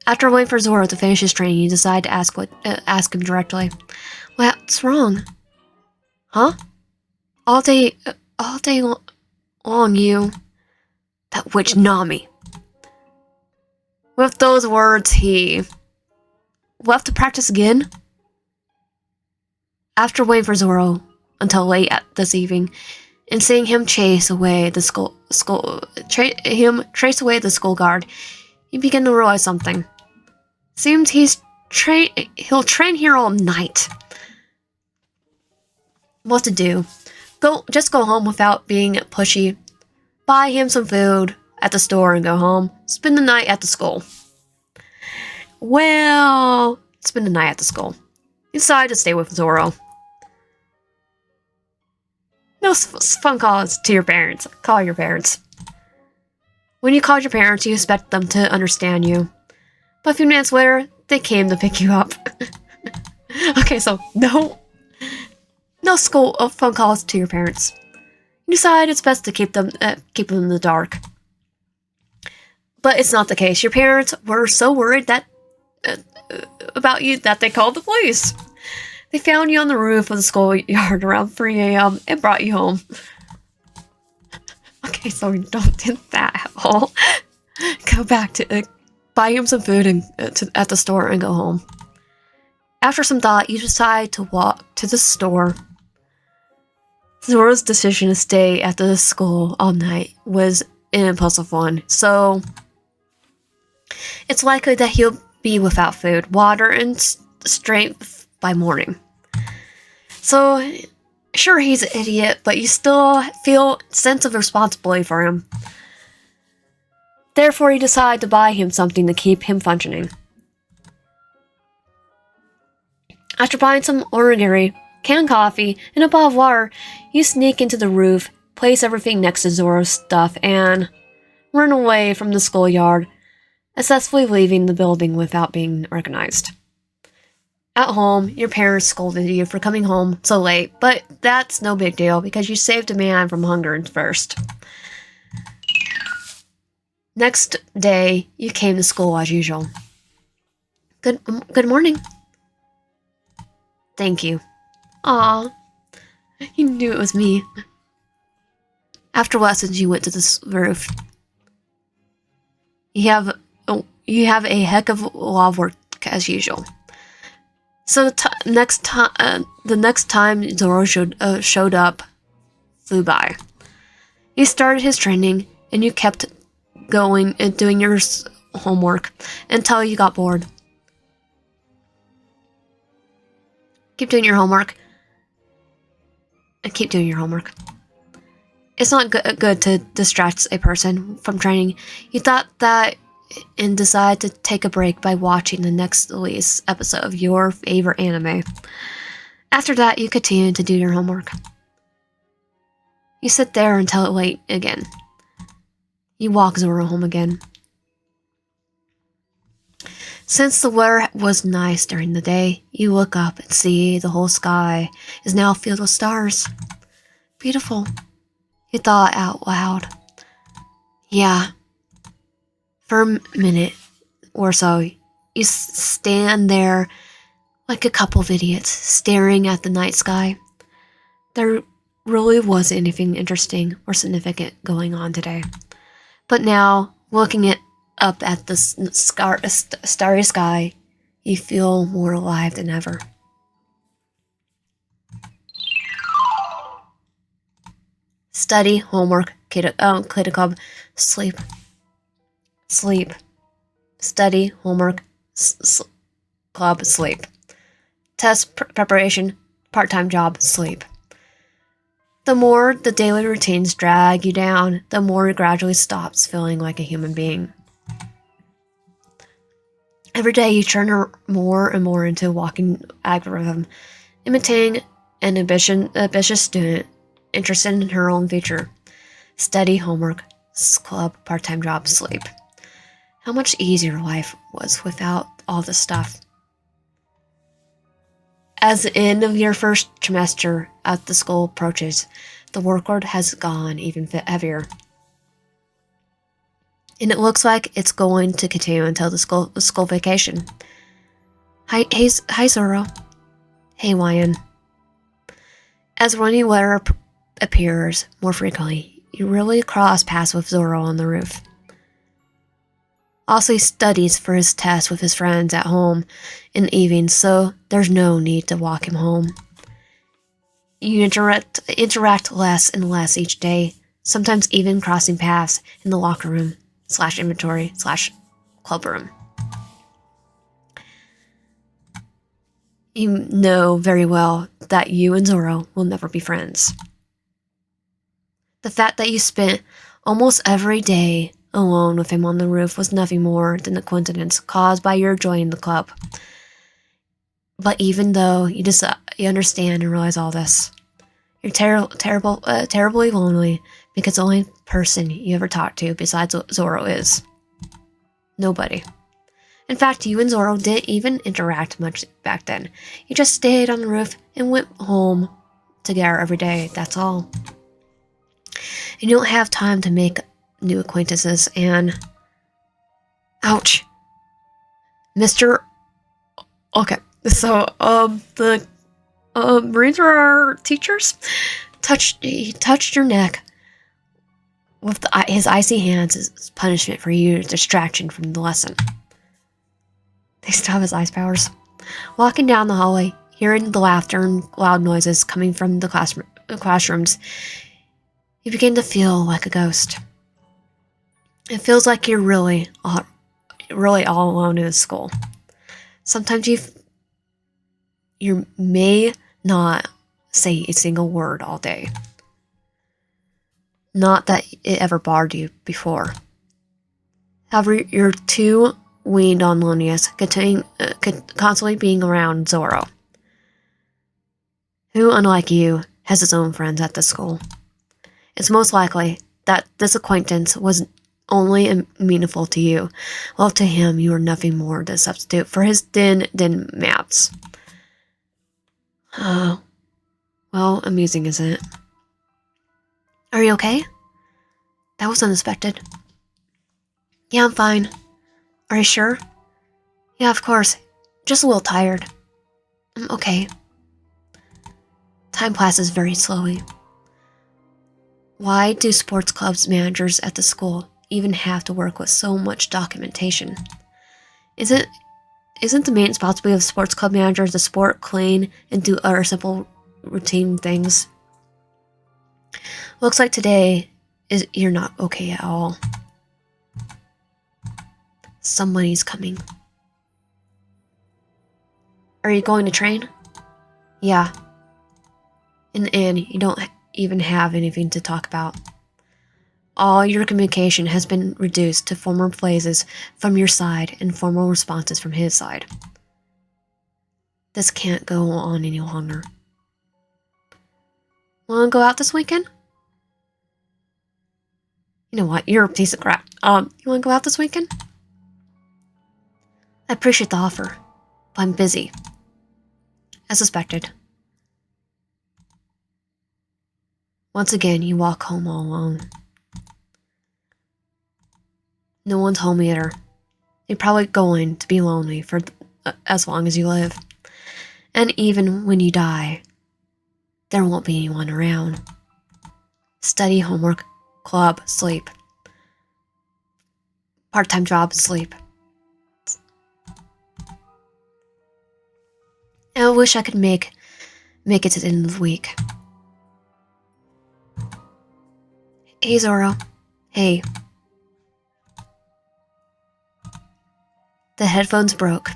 Speaker 1: After waiting for Zoro to finish his training, you decide to ask him directly. What's wrong? Huh? All day long, you... That witch Nami. With those words, he... We'll have to practice again? After waiting for Zoro until late this evening, and seeing him trace away the skull guard, you begin to realize something. Seems he'll train here all night. What to do? Just go home without being pushy. Buy him some food at the store and go home. Spend the night at the school. Well, spend the night at the school. You decide to stay with Zoro. No phone calls to your parents. Call your parents. When you call your parents, you expect them to understand you. But a few minutes later, they came to pick you up. Okay, so no school phone calls to your parents. You decide it's best to keep them in the dark. But it's not the case. Your parents were so worried that about you that they called the police. They found you on the roof of the schoolyard around 3 a.m. and brought you home. Okay, so you don't do that at all. Go back to buy him some food and at the store and go home. After some thought, you decide to walk to the store. Zoro's decision to stay at the school all night was an impulsive one, so it's likely that he'll be without food, water, and strength by morning. So, sure, he's an idiot, but you still feel a sense of responsibility for him. Therefore, you decide to buy him something to keep him functioning. After buying some origami, canned coffee, and a bottle of water, you sneak into the roof, place everything next to Zoro's stuff, and run away from the schoolyard, successfully leaving the building without being recognized. At home, your parents scolded you for coming home so late, but that's no big deal because you saved a man from hunger first. Next day, you came to school as usual. Good morning. Thank you. Aw, you knew it was me. After lessons, you went to the roof. You have a heck of a lot of work as usual. So the next time Zoro showed up, flew by. He started his training, and you kept going and doing your homework until you got bored. Keep doing your homework. And keep doing your homework. It's not good to distract a person from training. You thought that and decide to take a break by watching the next release episode of your favorite anime. After that, you continue to do your homework. You sit there until late again. You walk Zoro home again. Since the weather was nice during the day, you look up and see the whole sky is now filled with stars. Beautiful, you thought out loud. Yeah, for a minute or so, you stand there like a couple of idiots, staring at the night sky. There really wasn't anything interesting or significant going on today. But now, looking up at the starry sky, you feel more alive than ever. Study, homework, kid club, sleep, sleep. Study, homework, club, sleep. Test preparation, part-time job, sleep. The more the daily routines drag you down, the more it gradually stops feeling like a human being. Every day you turn more and more into a walking algorithm, imitating an ambitious student interested in her own future. Study, homework, club, part-time job, sleep. How much easier life was without all this stuff. As the end of your first trimester at the school approaches, the workload has gone even heavier. And it looks like it's going to continue until the school vacation. Hi Zoro. Hey Wyan. As rainy weather appears more frequently, you really cross paths with Zoro on the roof. Also, he studies for his test with his friends at home in the evening, so there's no need to walk him home. You interact less and less each day, sometimes even crossing paths in the locker room / inventory / club room. You know very well that you and Zoro will never be friends. The fact that you spent almost every day alone with him on the roof was nothing more than a coincidence caused by your joining the club. But even though you understand and realize all this, you're terribly lonely because the only person you ever talked to besides Zoro is nobody. In fact, you and Zoro didn't even interact much back then. You just stayed on the roof and went home together every day, that's all. And you don't have time to make new acquaintances and... Ouch. Mr. Okay, so, the Marines are our teachers? He touched your neck with his icy hands as punishment for your distraction from the lesson. They still have his ice powers. Walking down the hallway, hearing the laughter and loud noises coming from the classrooms, you begin to feel like a ghost. It feels like you're really all alone in school. Sometimes you may not say a single word all day. Not that it ever bothered you before. However, you're too weaned on loneliness, constantly being around Zoro, who, unlike you, has his own friends at the school. It's most likely that this acquaintance was only meaningful to you, while to him you were nothing more than a substitute for his din maps. Oh, well, amusing, isn't it? Are you okay? That was unexpected. Yeah, I'm fine. Are you sure? Yeah, of course. Just a little tired. I'm okay. Time passes very slowly. Why do sports clubs managers at the school even have to work with so much documentation? Isn't the main responsibility of sports club managers to sport, clean, and do other simple routine things? Looks like today you're not okay at all. Somebody's coming. Are you going to train? Yeah. In the end, you don't even have anything to talk about. All your communication has been reduced to formal phrases from your side and formal responses from his side. This can't go on any longer. Want to go out this weekend? You know what? You're a piece of crap. You want to go out this weekend? I appreciate the offer, but I'm busy. As suspected. Once again, you walk home all alone. No one's home either. You're probably going to be lonely for as long as you live. And even when you die, there won't be anyone around. Study, homework, club, sleep. Part-time job, sleep. I wish I could make it to the end of the week. Hey, Zoro. Hey. The headphones broke.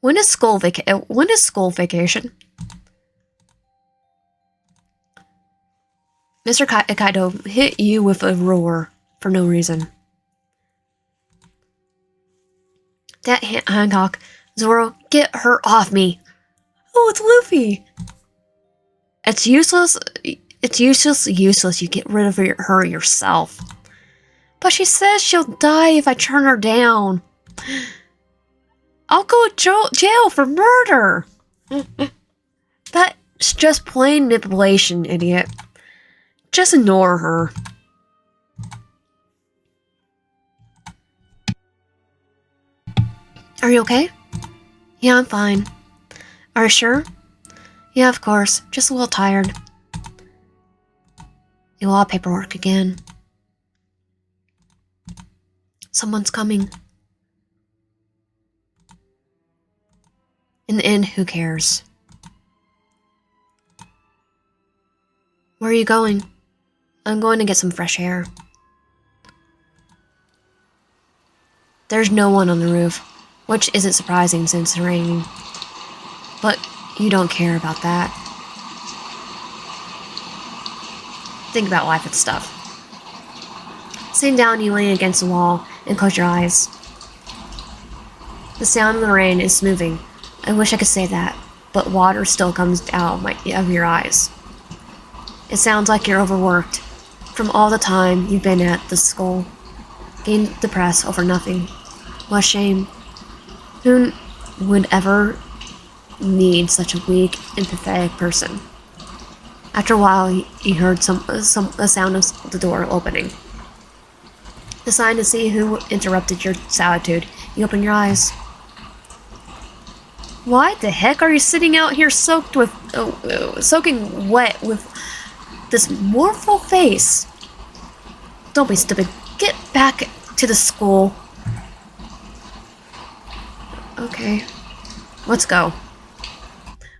Speaker 1: When is school vacation? Mr. Kaido hit you with a roar for no reason. That Hancock. Zoro, get her off me. Oh, it's Luffy. It's useless. It's useless. You get rid of her yourself. But she says she'll die if I turn her down. I'll go to jail for murder. That's just plain manipulation, idiot. Just ignore her. Are you okay? Yeah, I'm fine. Are you sure? Yeah, of course. Just a little tired. You all paperwork again. Someone's coming. In the end, who cares? Where are you going? I'm going to get some fresh air. There's no one on the roof, which isn't surprising since it's raining. But you don't care about that. Think about life and stuff. Sitting down, you lean against the wall and close your eyes. The sound of the rain is smoothing. I wish I could say that, but water still comes out of your eyes. It sounds like you're overworked from all the time you've been at the school, getting depressed over nothing. What a shame. Who would ever need such a weak and pathetic person? After a while, you heard the sound of the door opening. The sign to see who interrupted your solitude. You open your eyes. Why the heck are you sitting out here soaking wet with this mournful face? Don't be stupid. Get back to the school. Okay. Let's go.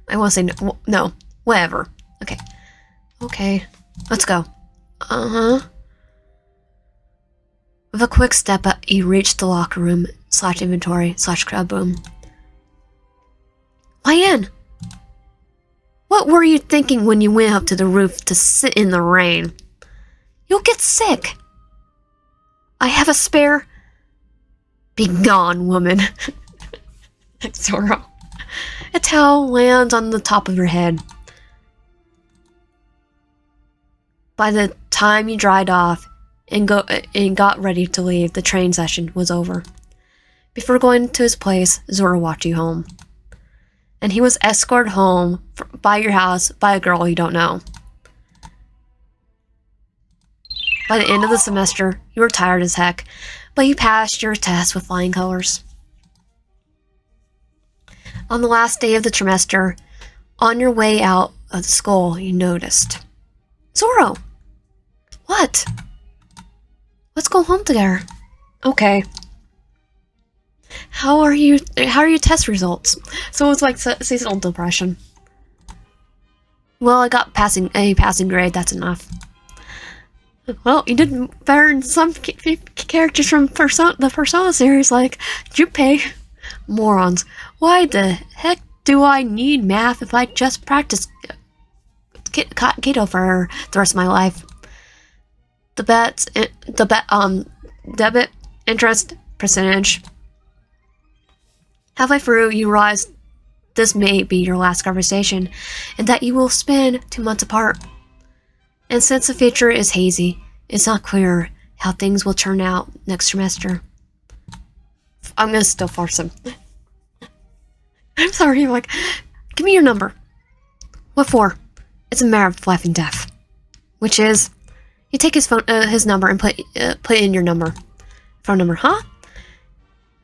Speaker 1: I want to say no. Whatever. Okay. Okay. Let's go. Uh-huh. With a quick step up, you reach the locker room / inventory / crowd room. Lian! What were you thinking when you went up to the roof to sit in the rain? You'll get sick. I have a spare. Be gone, woman. Zoro. A towel lands on the top of your head. By the time you dried off and got ready to leave, the train session was over. Before going to his place, Zoro walked you home. And he was escorted home by your house by a girl you don't know. By the end of the semester, you were tired as heck, but you passed your test with flying colors. On the last day of the trimester, on your way out of the school, you noticed. Zoro! What? Let's go home together. Okay. How are your test results? So it's like seasonal depression. Well, I got a passing grade, that's enough. Well, you did better than some characters from the Persona series, like Junpei. Morons. Why the heck do I need math if I just practice Keto for the rest of my life? Debit, interest, percentage. Halfway through, you realize this may be your last conversation, and that you will spend 2 months apart. And since the future is hazy, it's not clear how things will turn out next semester. I'm gonna still force him. I'm sorry, like, give me your number. What for? It's a matter of life and death. which is you take his number and put in your phone number, huh?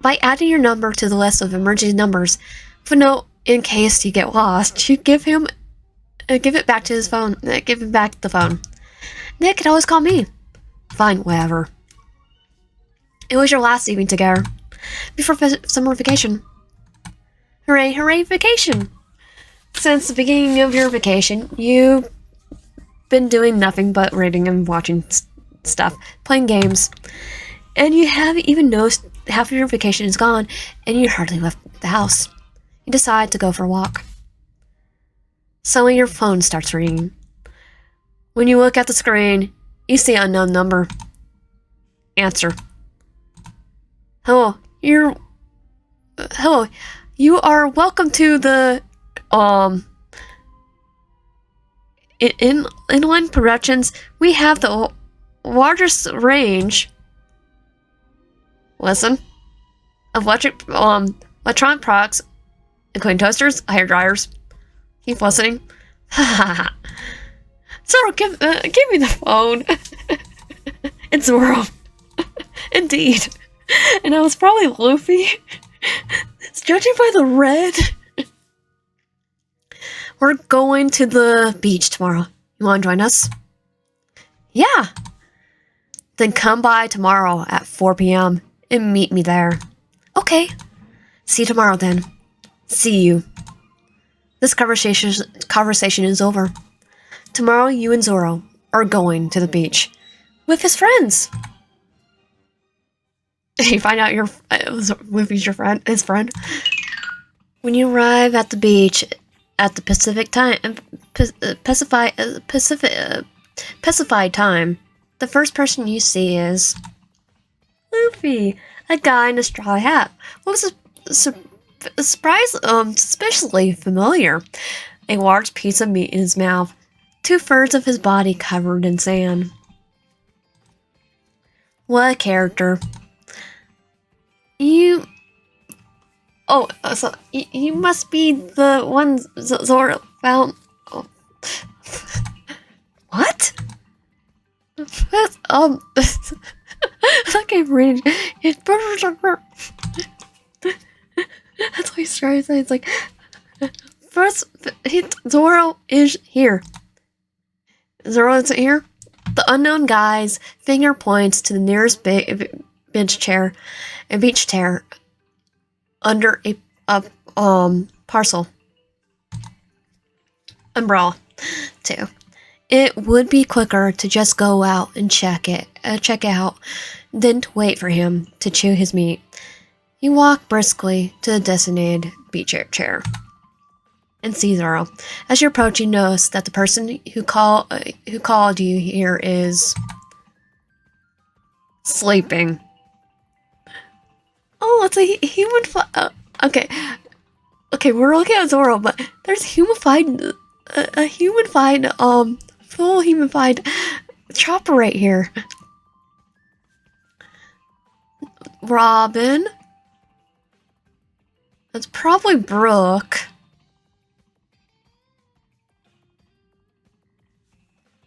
Speaker 1: By adding your number to the list of emergency numbers, for no in case you get lost, you give it back to his phone. Give him back the phone. Nick could always call me. Fine, whatever. It was your last evening together before summer vacation. Hooray, hooray, vacation! Since the beginning of your vacation, you've been doing nothing but reading and watching stuff, playing games, and you haven't even noticed half of your vacation is gone, and you hardly left the house. You decide to go for a walk. Suddenly your phone starts ringing. When you look at the screen, you see an unknown number. Answer. Hello, you are welcome to the, in Inline Productions, we have the largest range, of electronic products, including toasters, hair dryers. Keep listening. Zoro, give me the phone. It's Zoro. Indeed. And I was probably Luffy. Judging by the red. We're going to the beach tomorrow. You want to join us? Yeah. Then come by tomorrow at 4 p.m. and meet me there. Okay. See you tomorrow then. See you. This conversation is over. Tomorrow you and Zoro are going to the beach with his friends. You find out Luffy's his friend. When you arrive at the beach at the specified time, the first person you see is Luffy, a guy in a straw hat. What was a surprise? Suspiciously familiar. A large piece of meat in his mouth, 2/3 of his body covered in sand. What a character. You must be the one Zoro found. Oh. What? I can't read. That's why he's trying to say. It's like, first, Zoro is here. Zoro is here. The unknown guy's finger points to the nearest beach chair under a parcel umbrella too. It would be quicker to just go out and check it out than to wait for him to chew his meat. You walk briskly to the designated beach chair and see Zoro. As you approach, you notice that the person who called you here is sleeping. Oh, it's a human. Okay, we're looking at Zoro, but there's full humanified chopper right here. Robin. That's probably Brooke.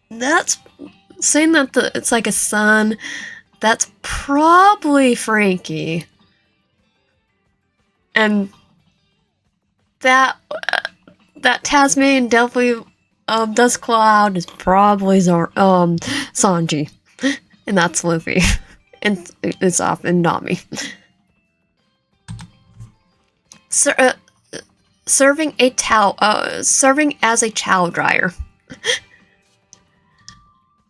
Speaker 1: That's saying that it's like a son. That's probably Frankie. And that Tasmanian Delphi Dust Cloud is probably Sanji. And that's Luffy. And it's off and Nami. Serving as a towel dryer.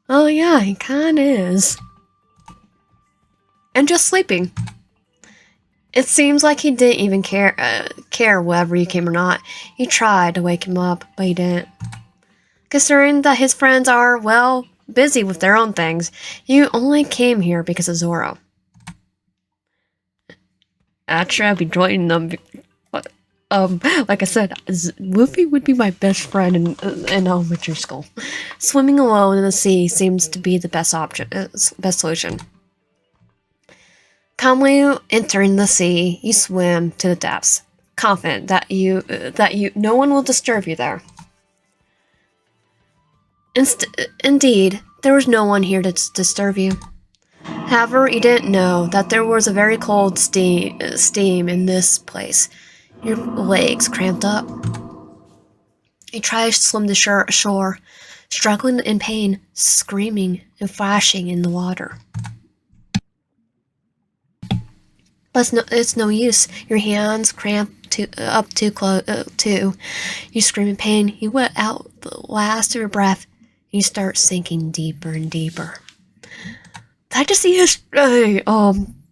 Speaker 1: Oh yeah, he kinda is. And just sleeping. It seems like he didn't even care whether you came or not. He tried to wake him up, but he didn't. Considering that his friends are, well, busy with their own things, you only came here because of Zoro. Actually, I'd be joining them. Like I said, Luffy would be my best friend in elementary school. Swimming alone in the sea seems to be the best solution. Calmly entering the sea, you swim to the depths, confident that no one will disturb you there. Indeed, there was no one here to disturb you. However, you didn't know that there was a very cold steam in this place. Your legs cramped up. You tried to swim to shore, struggling in pain, screaming and flashing in the water. But it's no use. Your hands cramp up too close. You scream in pain. You let out the last of your breath. You start sinking deeper and deeper. Did I just see a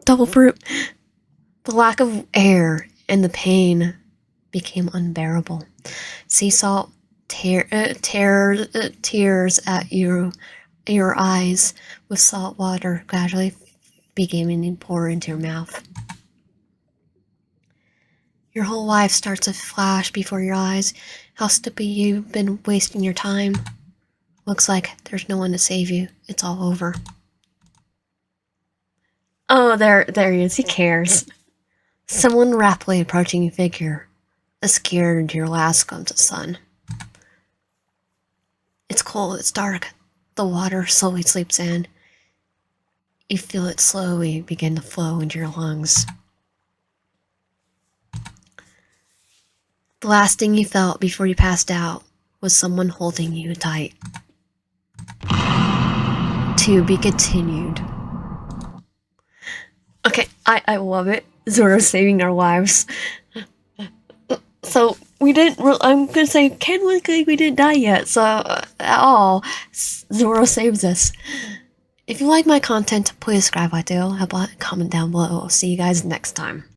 Speaker 1: double fruit? The lack of air and the pain became unbearable. Sea salt tears at your eyes, with salt water gradually beginning to pour into your mouth. Your whole life starts to flash before your eyes. How stupid you've been wasting your time. Looks like there's no one to save you. It's all over. Oh, there he is. He cares. Someone rapidly approaching figure, a scared into your last glimpse of sun. It's cold, it's dark. The water slowly seeps in. You feel it slowly begin to flow into your lungs. The last thing you felt before you passed out was someone holding you tight. To be continued. Okay, I love it. Zoro saving our lives. So we didn't. I'm gonna say canonically we didn't die yet. So at all, Zoro saves us. If you like my content, please subscribe. I do. Comment down below. I'll see you guys next time.